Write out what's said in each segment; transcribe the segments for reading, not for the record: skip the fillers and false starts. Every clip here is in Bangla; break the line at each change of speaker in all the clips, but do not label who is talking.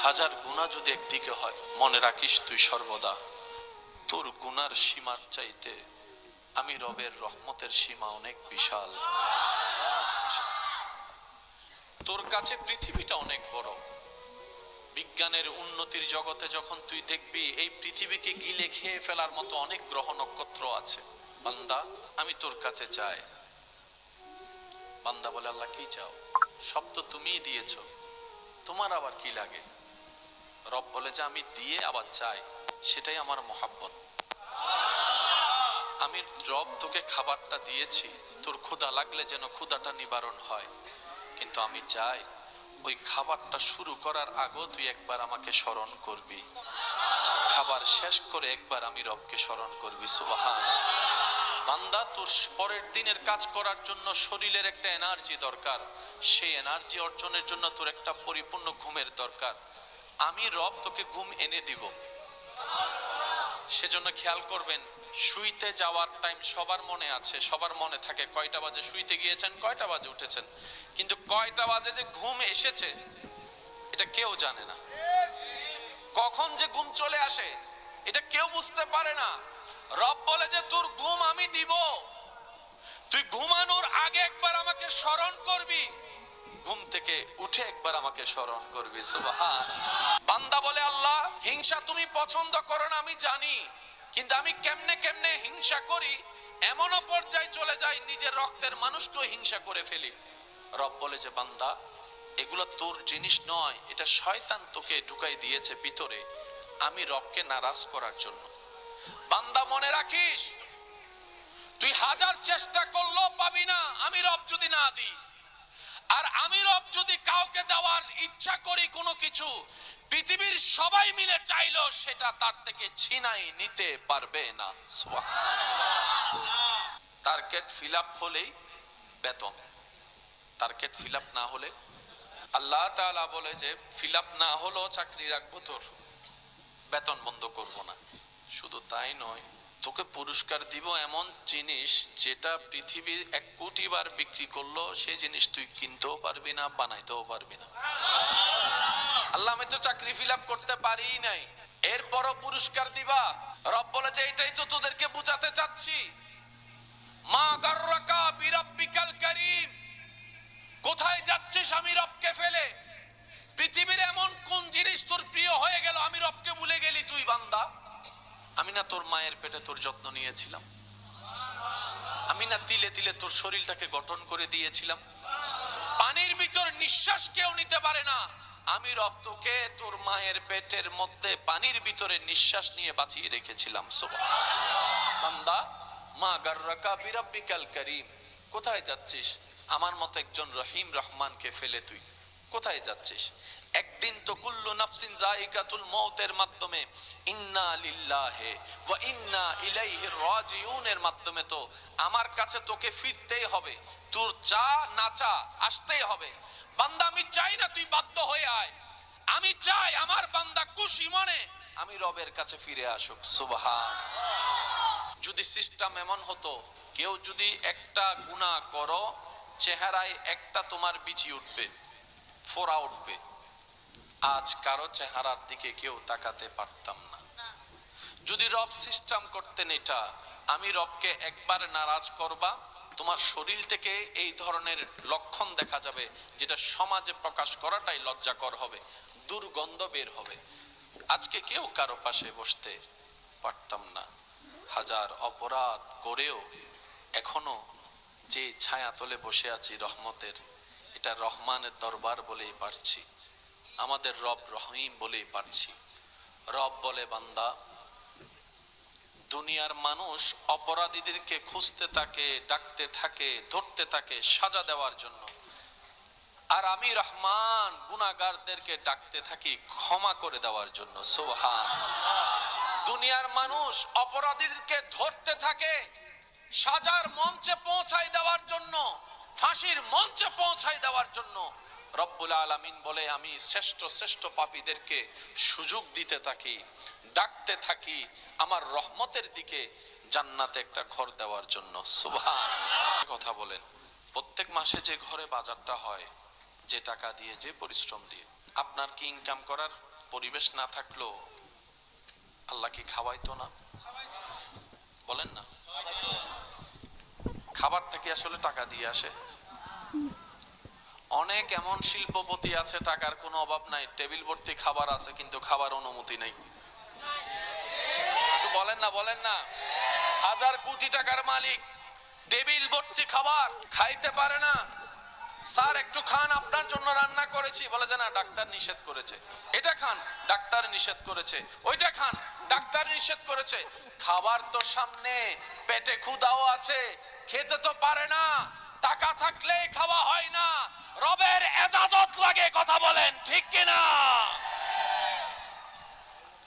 হাজার গুনাহ যদি একদিকে হয়, মনে রাখিস তুই সর্বদা তোর গুনার সীমার চাইতে আমি রবের রহমতের সীমা অনেক বিশাল। তোর কাছে পৃথিবীটা অনেক বড়। বিজ্ঞানের উন্নতির জগতে যখন তুই দেখবি এই পৃথিবীকে গিলে খেয়ে ফেলার মতো অনেক গ্রহ নক্ষত্র আছে। বান্দা, আমি তোর কাছে চাই। বান্দা বলে, আল্লাহ কি চাও? সব তো তুমিই দিয়েছো, তোমার আবার কি লাগে? রব বলে যে আমি দিয়ে আবার চাই, সেটাই আমার মহাব্বত। আমি রব তোকে খাবারটা দিয়েছি, তোর ক্ষুধা লাগলে যেন ক্ষুধাটা নিবারণ হয়, কিন্তু আমি চাই ওই খাবারটা শুরু করার আগেও তুই একবার আমাকে স্মরণ করবি, খাবার শেষ করে একবার আমি রবকে স্মরণ করবি। সুবহানাল্লাহ। বান্দা, তোর পরের দিনের কাজ করার জন্য শরীরের একটা এনার্জি দরকার, সেই এনার্জি অর্জনের জন্য তোর একটা পরিপূর্ণ ঘুমের দরকার। আমি রব তোকে ঘুম এনে দিব। সেজন্য খেয়াল করবেন, শুইতে যাওয়ার টাইম সবার মনে আছে, সবার মনে থাকে কয়টা বাজে শুইতে গিয়েছেন, কয়টা বাজে উঠেছেন, কিন্তু কয়টা বাজে যে ঘুম এসেছে এটা কেউ জানে না। কখন যে ঘুম চলে আসে এটা কেউ বুঝতে পারে না। রব বলে যে তোর ঘুম আমি দিব, তুই ঘুমানোর আগে একবার আমাকে স্মরণ করবি, ঘুম থেকে উঠে একবার আমাকে স্মরণ করবি। সুবহানাল্লাহ। বান্দা বলে, আল্লাহ হিংসা তুমি পছন্দ করো না আমি জানি, কিন্তু আমি কেমনে কেমনে হিংসা করি, এমনও পর্যায়ে চলে যাই নিজের রক্তের মানুষকেও হিংসা করে ফেলি। রব বলে যে বান্দা, এগুলো তোর জিনিস নয়, এটা শয়তান তোকে ঢুকাই দিয়েছে ভিতরে আমি রবকে নারাজ করার জন্য। বান্দা মনে রাখিস, তুই হাজার চেষ্টা করলেও পাবি না আমি রব যদি না দিই। আর আমি রব যদি কাউকে দেওয়ার ইচ্ছা করি কোনো কিছু, পৃথিবীর সবাই মিলে চাইলো সেটা তার থেকে ছিনাই নিতে পারবে না। টার্গেট ফিল আপ হলেই বেতন, টার্গেট ফিল আপ না হলে, আল্লাহ তাআলা বলে যে ফিল আপ না হলেও চাকরি রাখবো, তোর বেতন বন্ধ করব না। শুধু তাই নয়, তোকে পুরস্কার দিব এমন জিনিস যেটা পৃথিবীর 1 কোটি বার বিক্রি করলো সেই জিনিস তুই কিনতেও পারবি না, বানাইতেও পারবি না। আল্লাহ, আমি তো চাকরি ফিল আপ করতে পারি নাই, এরপরও পুরস্কার দিবা। রব বলে যে এটাই তো তোদেরকে বুঝাতে চাচ্ছি। মা গাররাকা বিরাব্বিকাল কারীম, কোথায় যাচ্ছিস আমি রবকে ফেলে? পৃথিবীর এমন কোন জিনিস তোর প্রিয় হয়ে গেল আমি রবকে ভুলে গেলি তুই? বান্দা, আমি না তোর মায়ের পেটে তোর যত্ন নিয়েছিলাম, আমি না তিলে তিলে তোর শরীরটাকে গঠন করে দিয়েছিলাম, পানির ভিতর নিঃশ্বাস কেউ নিতে পারে না, আমি রব তোকে তোর মায়ের পেটের মধ্যে পানির ভিতরে নিঃশ্বাস নিয়ে বাঁচিয়ে রেখেছিলাম। সুবহানাল্লাহ। বান্দা, মা গাররাকা বিরাব্বিকাল কারীম, কোথায় যাচ্ছিস আমার মতো একজন রহিম রহমানকে ফেলে? তুই কোথায় যাচ্ছিস? একদিন তো কুল্লু নাফসিন যায়িকাতুল মউতের মাধ্যমে ইন্না লিল্লাহি ওয়া ইন্না ইলাইহি রাজিউন এর মাধ্যমে তো আমার কাছে তোকে ফিরতেই হবে, তোর চা না চা আসতেই হবে। বান্দা, আমি চাই না তুই বাধ্য হয়ে আয়, আমি চাই আমার বান্দা খুশি মনে আমি রবের কাছে ফিরে আসুক। সুবহানাল্লাহ। যদি সিস্টেম এমন হতো, কেউ যদি একটা গুনাহ করো চেহারায় একটা তোমার বিচি উঠবে, ফোড়া উঠবে, আজ কারো চেহারার দিকে কেউ তাকাতে পারতাম না। যদি রব সিস্টেম করতেন এটা, আমি রবকে একবার নারাজ করবা, তোমার শরীর থেকে এই ধরনের লক্ষণ দেখা যাবে যেটা সমাজে প্রকাশ করাটাই লজ্জাকর হবে, দুর্গন্ধ বের হবে। আজকে কেউ কারো পাশে বসতে পারতাম না। হাজার অপরাধ করেও এখনো যে ছায়া তলে বসে আছি রহমতের, এটা রহমানের দরবার বলেই পারছি, আমাদের রব রহিম বলেই পারছি। রব বলে, বান্দা, দুনিয়ার মানুষ অপরাধীদেরকে খুঁজতে থাকে, ডাকতে থাকে, ধরতে থাকে সাজা দেওয়ার জন্য, আর আমি রহমান গুনাহগারদেরকে ডাকতে থাকি ক্ষমা করে দেওয়ার জন্য। সুবহানাল্লাহ। দুনিয়ার মানুষ অপরাধীদেরকে ধরতে থাকে সাজার মঞ্চে পৌঁছায় দেওয়ার জন্য, ফাঁসির মঞ্চে পৌঁছায় দেওয়ার জন্য। রব্বুল আলামিন বলে আমি শ্রেষ্ঠ শ্রেষ্ঠ পাপীদেরকে সুযোগ দিতে থাকি, ডাকতে থাকি আমার রহমতের দিকে, জান্নাতে একটা ঘর দেওয়ার জন্য। সুবহানাল্লাহ। কথা বলেন, প্রত্যেক মাসে যে ঘরে বাজারটা হয়, যে টাকা দিয়ে, যে পরিশ্রম দিয়ে, আপনার কি ইনকাম করার পরিবেশ না থাকলো আল্লাহ কি খাওয়াইতো না? বলেন না, খাবারটা কি আসলে টাকা দিয়ে আসে? অনেক এমন শিল্পপতি আছে, টাকার কোনো অভাব নাই, টেবিল ভর্তি খাবার আছে, কিন্তু খাবার অনুমতি নেই। একটু বলেন না, বলেন না। হাজার কোটি টাকার মালিক, টেবিল ভর্তি খাবার খাইতে পারে না। স্যার একটু খান, আপনার জন্য রান্না করেছি, বলে যে না ডাক্তার নিষেধ করেছে। এটা খান, ডাক্তার নিষেধ করেছে। ওইটা খান, ডাক্তার নিষেধ করেছে। খাবার তো সামনে, পেটে ক্ষুধাও আছে, খেতে তো পারে না। টাকা থাকলে খাওয়া হয় না, রবের এজাজত লাগে। কথা বলেন ঠিক কিনা?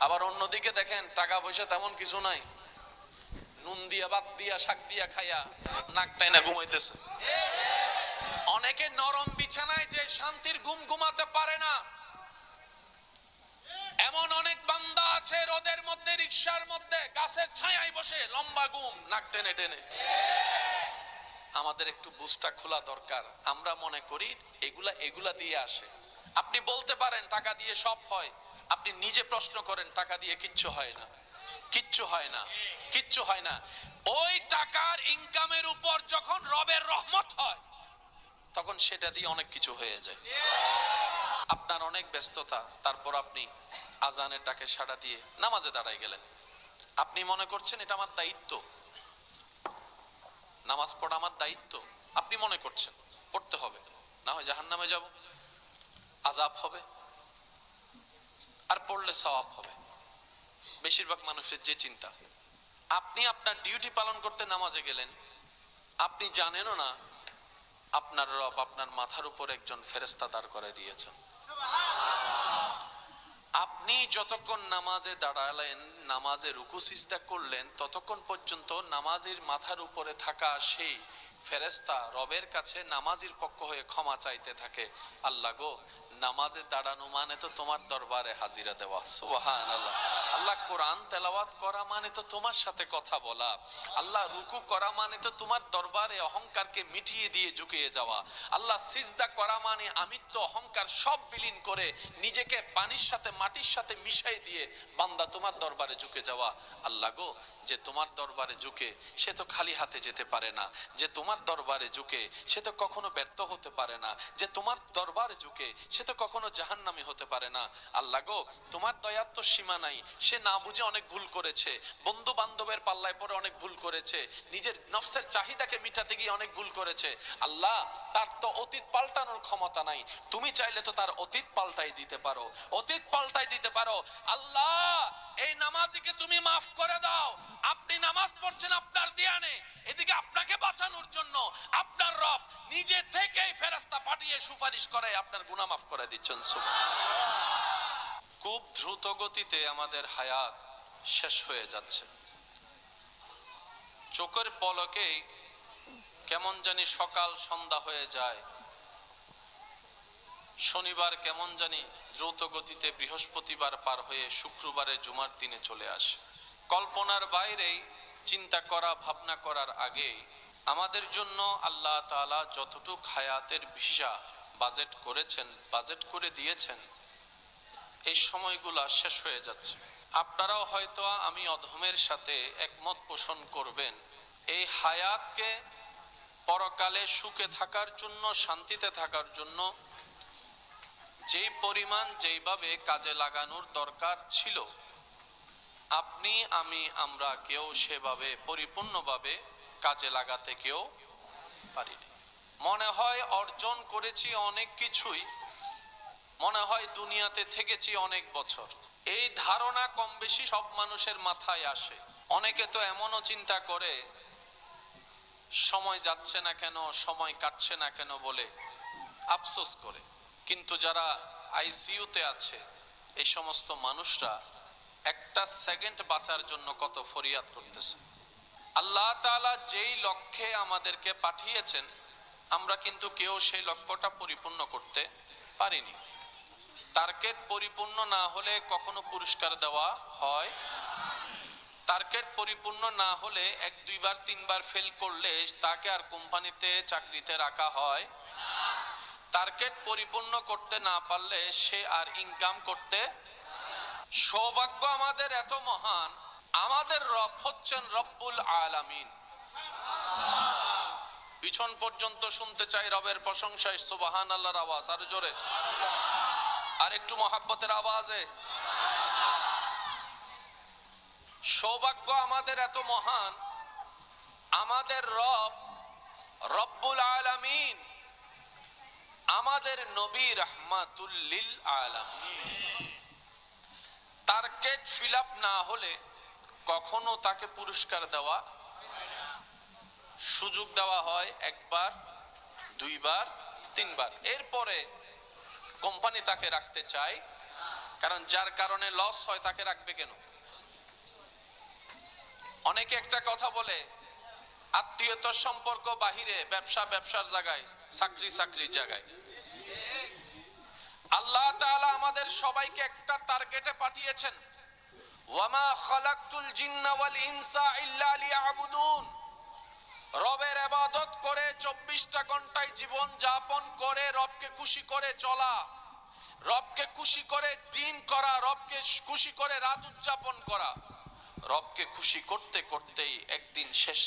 আবার অন্যদিকে দেখেন, টাকা পয়সা তেমন কিছু নাই, নুন দিয়া ভাত দিয়া শাক দিয়া খাইয়া নাকটাই না ঘুমাইতেছে। অনেকে নরম বিছানায় যে শান্তির ঘুম ঘুমাতে পারে না। এমন অনেক বান্দা আছে রোদের মধ্যে, রিকশার মধ্যে, গাছের ছায়ায় বসে লম্বা ঘুম, নাক টেনে টেনে। আমাদের একটু বুঝটা খোলা দরকার। আমরা মনে করি এগুলা দিয়ে আসে। আপনি বলতে পারেন টাকা দিয়ে সব হয়, আপনি নিজে প্রশ্ন করেন টাকা দিয়ে কিচ্ছু হয় না, কিচ্ছু হয় না, কিচ্ছু হয় না। ওই টাকার ইনকামের উপর যখন রবের রহমত হয় তখন সেটা দিয়ে অনেক কিছু হয়ে যায়। আপনার অনেক ব্যস্ততা, তারপর আপনি আজানের ডাকে সাড়া দিয়ে নামাজে দাঁড়ায় গেলেন। আপনি মনে করছেন এটা আমার দায়িত্ব, নামাজ পড়া আমার দায়িত্ব। আপনি মনে করছেন পড়তে হবে, না হয় জাহান্নামে যাব, আযাব হবে, আর পড়লে সওয়াব হবে। বেশিরভাগ মানুষের যে চিন্তা। আপনি আপনার ডিউটি পালন করতে নামাজে গেলেন, আপনি জানেনও না আপনার রব আপনার মাথার উপর একজন ফেরেশতা দাঁড় করে দিয়েছেন। আপনি যতক্ষণ নামাজে দাঁড়ালেন, নামাজে রুকু সিজদা করলেন, ততক্ষণ পর্যন্ত নামাজের মাথার উপরে থাকা সেই ফেরেশতা রবের কাছে নামাজীর পক্ষ হয়ে ক্ষমা চাইতে থাকে। আল্লাহ গো, নামাজে দাঁড়ানো মানে তো তোমার দরবারে হাজিরা দেওয়া। সুবহানাল্লাহ। আল্লাহ, কোরআন তেলাওয়াত করা মানে তো তোমার সাথে কথা বলা। আল্লাহ, রুকু করা মানে তো তোমার দরবারে অহংকারকে মিটিয়ে দিয়ে ঝুঁকিয়ে যাওয়া। আল্লাহ, সিজদা করা মানে আমিত্ব অহংকার সব বিলীন করে নিজেকে পানির সাথে মাটির সাথে মিশাই দিয়ে বান্দা তোমার দরবারে ঝুঁকে যাওয়া। আল্লাহ গো, যে তোমার দরবারে ঝুঁকে সে তো খালি হাতে যেতে পারে না, যে তোমার দরবারে ঝুঁকে সে তো কখনো ব্যর্থ হতে পারে না, যে তোমার দরবারে ঝুঁকে সে তো কখনো জাহান্নামী হতে পারে না। আল্লাহ গো, তোমার দয়ার তো সীমা নাই। সে না বুঝে অনেক ভুল করেছে, বন্ধু বান্ধবের পাল্লায় পড়ে অনেক ভুল করেছে, নিজের নফসের চাহিদাকে মিটাতে গিয়ে অনেক ভুল করেছে। আল্লাহ, তার তো অতীত পাল্টানোর ক্ষমতা নাই, তুমি চাইলে তো তার অতীত পাল্টাই দিতে পারো, অতীত পাল্টাই দিতে পারো। আল্লাহ, এই নামাজিকে তুমি মাফ করে দাও। আপনি নামাজ পড়ছেন আপনার ধ্যানে, এদিকে আপনাকে বাঁচানোর জন্য আপনার রব নিজে থেকেই ফেরেশতা পাঠিয়ে সুপারিশ করে আপনার গুনাহ মাফ করে দিচ্ছেন। খুব দ্রুত গতিতে আমাদের হায়াত শেষ হয়ে যাচ্ছে। চোখের পলকেই কেমন জানি সকাল সন্ধ্যা হয়ে যায়, শনিবার কেমন জানি দ্রুত গতিতে বৃহস্পতিবার পার হয়ে শুক্রবারে জুমার দিনে চলে আসে। কল্পনার বাইরেই, চিন্তা করা ভাবনা করার আগেই আমাদের জন্য আল্লাহ তাআলা যতটুক হায়াতের ভিসা বাজেট করেছেন, বাজেট করে দিয়েছেন, এই সময়গুলা শেষ হয়ে যাচ্ছে। আপনারাও হয়তো আমি অধমের সাথে একমত পোষণ করবেন, এই হায়াতকে পরকালে সুখে থাকার জন্য, শান্তিতে থাকার জন্য যেই পরিমাণ যেইভাবে কাজে লাগানোর দরকার ছিল, আপনি আমি আমরা কেউ সেভাবে পরিপূর্ণভাবে কাজে লাগাতে কেউ পারিনি। মনে হয় অর্জন করেছি অনেক কিছুই, মনে হয় দুনিয়াতে থেকেছি অনেক বছর, এই ধারণা কম বেশি সব মানুষের মাথায় আসে। অনেকে তো এমনও চিন্তা করে সময় যাচ্ছে না কেন, সময় কাটছে না কেন বলে আফসোস করে। কিন্তু যারা আইসিইউতে আছে, এই সমস্ত মানুষরা একটা সেকেন্ড বাঁচার জন্য কত ফরিয়াদ করতেছে। আল্লাহ তাআলা যেই লক্ষ্যে আমাদেরকে পাঠিয়েছেন, আমরা কিন্তু কেউ সেই লক্ষ্যটা পরিপূর্ণ করতে পারিনি। টার্গেট পরিপূর্ণ না হলে কখনো পুরস্কার দেওয়া হয়। টার্গেট পরিপূর্ণ না হলে এক দুইবার তিনবার ফেল করলে তাকে আর কোম্পানিতে চাকরিতে রাখা হয়। টার্গেট পরিপূর্ণ করতে না পারলে সে আর ইনকাম করতে সৌভাগ্য আমাদের এত মহান, আমাদের রব হচ্ছেন রব্বুল আলামিন। পিছন পর্যন্ত শুনতে চাই রবের প্রশংসায় সুবহানাল্লাহর আওয়াজ, আর জোরে, আর একটু মহাব্বতের আওয়াজে। সৌভাগ্য আমাদের এত মহান, আমাদের রব রব্বুল আলামিন, আমাদের নবী রাহমাতুল লিল আলামিন। টার্গেট ফিল আপ না হলে কখনো তাকে পুরস্কার দেওয়া, সুযোগ দেওয়া হয় একবার, দুইবার, তিনবার, এরপরে কোম্পানি তাকে রাখতে চায়। কারণ যার কারণে লস হয় তাকে রাখবে কেন? অনেকে একটা কথা বলে, আত্মীয়তার সম্পর্ক বাহিরে, ব্যবসা ব্যবসার জায়গায়, চাকরি চাকরির জায়গায়। আল্লাহ তাআলা আমাদের সবাইকে একটা টার্গেটে পাঠিয়েছেন। ওয়ামা খালাকতুল জিন্না ওয়াল ইনসা ইল্লা লিয়াবুদুন। রবের ইবাদত করে 24টা ঘন্টায় জীবন যাপন করে রবকে খুশি করে চলা, রবকে খুশি করে দিন করা, রবকে খুশি করে রাত উদযাপন করা, রবকে খুশি করতে করতেই একদিন শেষ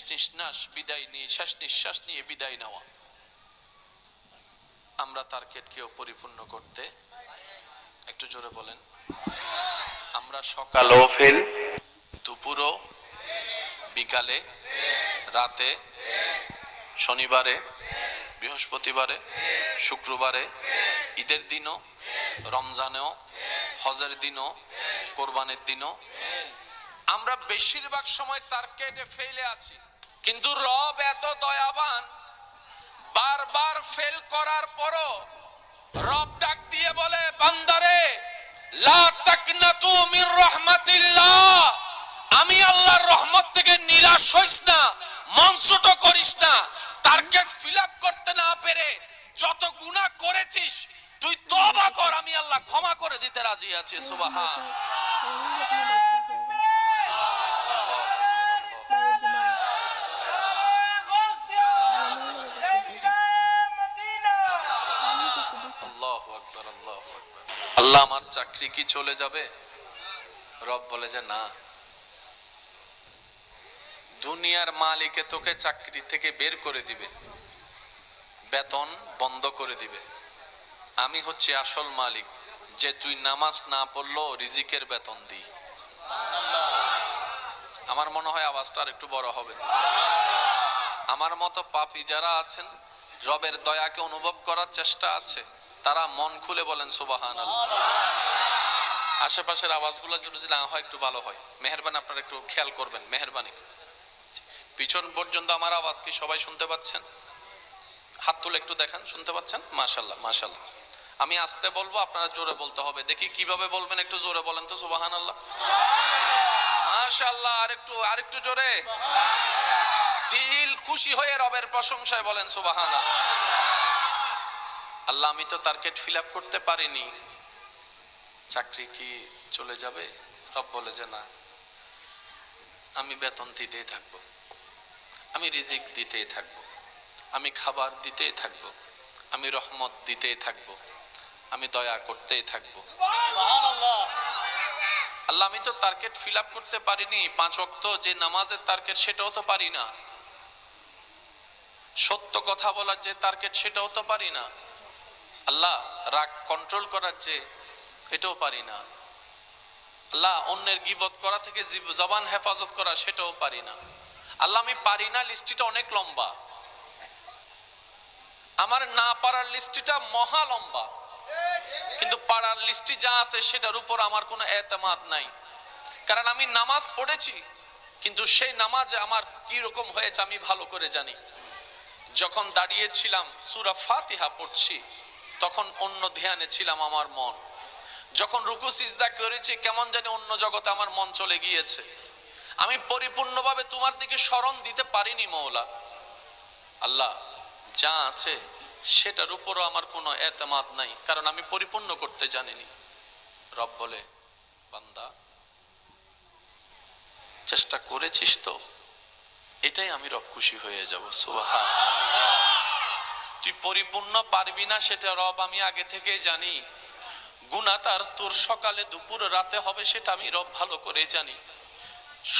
নিঃশ্বাস নিয়ে বিদায় নেওয়া। আমরা টার্গেটকেও পরিপূর্ণ করতে, একটু জোরে বলেন, আমরা সকালেও ফেল, দুপুরও, বিকালে, রাতে, শনিবারে, বৃহস্পতিবারে, শুক্রবারে, ঈদের দিনও, রমজানেও, হজের দিনও, কোরবানির দিনও আমরা বেশিরভাগ সময় টার্গেটে ফেলে আছি। কিন্তু রব এত দয়াবান, বারবার ফেল করার পরও রব ডাক দিয়ে বলে, বান্দারে লা তাকনাতু মির রাহমাতিল্লাহ, আমি আল্লাহর রহমত থেকে নিরাশ হইস না, মন ছোট করিস না। টার্গেট ফিল আপ করতে না পেরে যত গুনাহ করেছিস তুই তওবা কর, আমি আল্লাহ ক্ষমা করে দিতে রাজি আছি। সুবহান। আল্লাহ, আমার চাকরি কি চলে যাবে? রব বলে যে না, দুনিয়ার মালিকে তোকে চাকরি থেকে বের করে দিবে, বেতন বন্ধ করে দিবে। আমি হচ্ছে আসল মালিক, যে তুই নামাজ না পড়লো রিজিকের বেতন দিই। আমার মনে হয় আওয়াজটা আর একটু বড় হবে। আমার মতো পাপী যারা আছেন, রবের দয়াকে অনুভব করার চেষ্টা আছে, তারা মন খুলে বলেন সুবহানাল্লাহ। আশেপাশের আওয়াজগুলো যদি না হয় একটু ভালো হয়, মেহেরবানি আপনারা একটু খেয়াল করবেন, মেহেরবানি। পিছন পর্যন্ত আমার আওয়াজ কি সবাই শুনতে পাচ্ছেন? হাত তুলে একটু দেখান, শুনতে পাচ্ছেন? মাশাআল্লাহ, মাশাআল্লাহ। আমি আস্তে বলবো, আপনারা জোরে বলতে হবে। দেখি কিভাবে বলবেন, একটু জোরে বলেন তো সুবহানাল্লাহ। মাশাআল্লাহ, আরেকটু জোরে। দিল খুশি হয়ে রবের প্রশংসায় বলেন সুবহানাল্লাহ। আল্লাহ, আমি তো টার্গেট ফিল আপ করতে পারিনি, চাকরি কি চলে যাবে? রব বলে যে না, আমি বেতন দিতেই থাকবো, আমি রিজিক দিতেই থাকবো, আমি খাবার দিতেই থাকবো, আমি রহমত দিতেই থাকবো, আমি দয়া করতেই থাকবো। আল্লাহ, আমি তো টার্গেট ফিল আপ করতে পারিনি, 5 ওয়াক্ত যে নামাজের টার্গেট সেটাও তো পারি না, সত্য কথা বলার যে টার্গেট সেটাও তো পারি না। আল্লাহ, রাগ কন্ট্রোল করার যে, এটাও পারি না। আল্লাহ, অন্যের গীবত করা থেকে জবান হেফাজত করা সেটাও পারি না। আল্লাহ, আমি পারি না লিস্টটা অনেক লম্বা, আমার না পারার লিস্টটা মহা লম্বা, কিন্তু পারার লিস্টে যা আছে সেটার উপর আমার কোনো এতেমাদ নাই। কারণ আমি নামাজ পড়েছি, কিন্তু সেই নামাজে আমার কি রকম হয়েছে আমি ভালো করে জানি। যখন দাঁড়িয়েছিলাম সূরা ফাতিহা পড়ছি, তখন অন্য ধ্যানে ছিলাম আমার মন। যখন রুকু সিজদা করেছি, কেমন জানি অন্য জগতে আমার মন চলে গিয়েছে। আমি পরিপূর্ণভাবে তোমার দিকে স্মরণ দিতে পারিনি মওলা। আল্লাহ, যা আছে সেটার উপরও আমার কোনো এতেমাদ নাই, কারণ আমি পরিপূর্ণ করতে জানিনি। রব বলে, বান্দা চেষ্টা করেছিস তো, এটাই আমি রব খুশি হয়ে যাব। সুবহান। তুই পরিপূর্ণ পারবি না সেটা রব আমি আগে থেকেই জানি। গুনাহ তার তোর সকালে দুপুর রাতে হবে সেটা আমি রব ভালো করে জানি।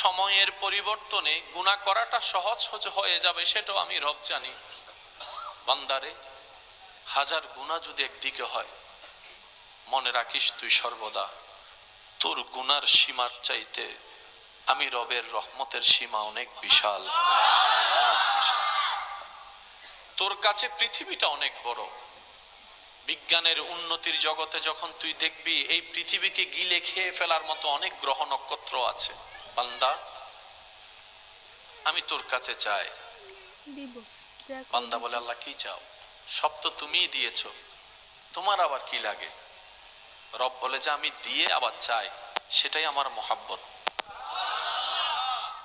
সময়ের পরিবর্তনে গুনাহ করাটা সহজ হয়ে যাবে সেটাও আমি রব জানি। বান্দারে, হাজার গুনাহ যদি একদিকে হয়, মনে রাখিস তুই সর্বদা তোর গুনার সীমার চাইতে আমি রবের রহমতের সীমা অনেক বিশাল। তোর কাছে পৃথিবীটা অনেক বড়। বিজ্ঞানের উন্নতির জগতে যখন তুই দেখবি এই পৃথিবীকে গিলে খেয়ে ফেলার মতো অনেক গ্রহ নক্ষত্র আছে। বান্দা, আমি তোর কাছে চাই। বান্দা বলে, আল্লাহ কি চাও? সব তো তুমিই দিয়েছ, তোমার আবার কি লাগে? রব বলে যে আমি দিয়ে আবার চাই, সেটাই আমার মহাব্বত।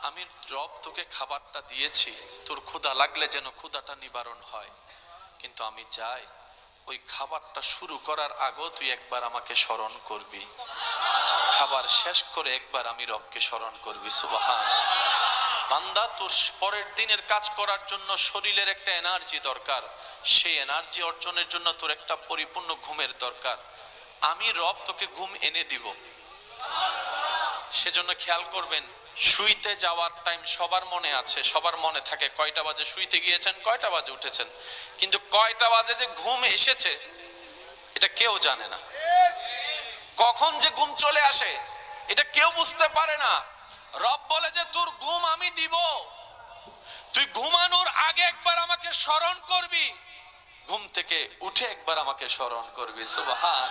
আমি রব তোকে খাবারটা দিয়েছি, তোর ক্ষুধা লাগলে যেন ক্ষুধাটা নিবারণ হয়, কিন্তু আমি চাই ওই খাবারটা শুরু করার আগেও তুই একবার আমাকে স্মরণ করবি, খাবার শেষ করে একবার আমি রবকে স্মরণ করবি। সুবহান। বান্দা, তোর পরের দিনের কাজ করার জন্য শরীরের একটা এনার্জি দরকার, সেই এনার্জি অর্জনের জন্য তোর একটা পরিপূর্ণ ঘুমের দরকার। আমি রব তোকে ঘুম এনে দিব। সেজন্য খেয়াল করবেন, শুইতে যাওয়ার টাইম সবার মনে আছে, সবার মনে থাকে কয়টা বাজে শুইতে গিয়েছেন, কয়টা বাজে উঠেছেন, কিন্তু কয়টা বাজে যে ঘুম এসেছে এটা কেউ জানে না। কখন যে ঘুম চলে আসে এটা কেউ বুঝতে পারে না। রব বলে যে তোর ঘুম আমি দিব, তুই ঘুমানোর আগে একবার আমাকে স্মরণ করবি, ঘুম থেকে উঠে একবার আমাকে স্মরণ করবি। সুবহান।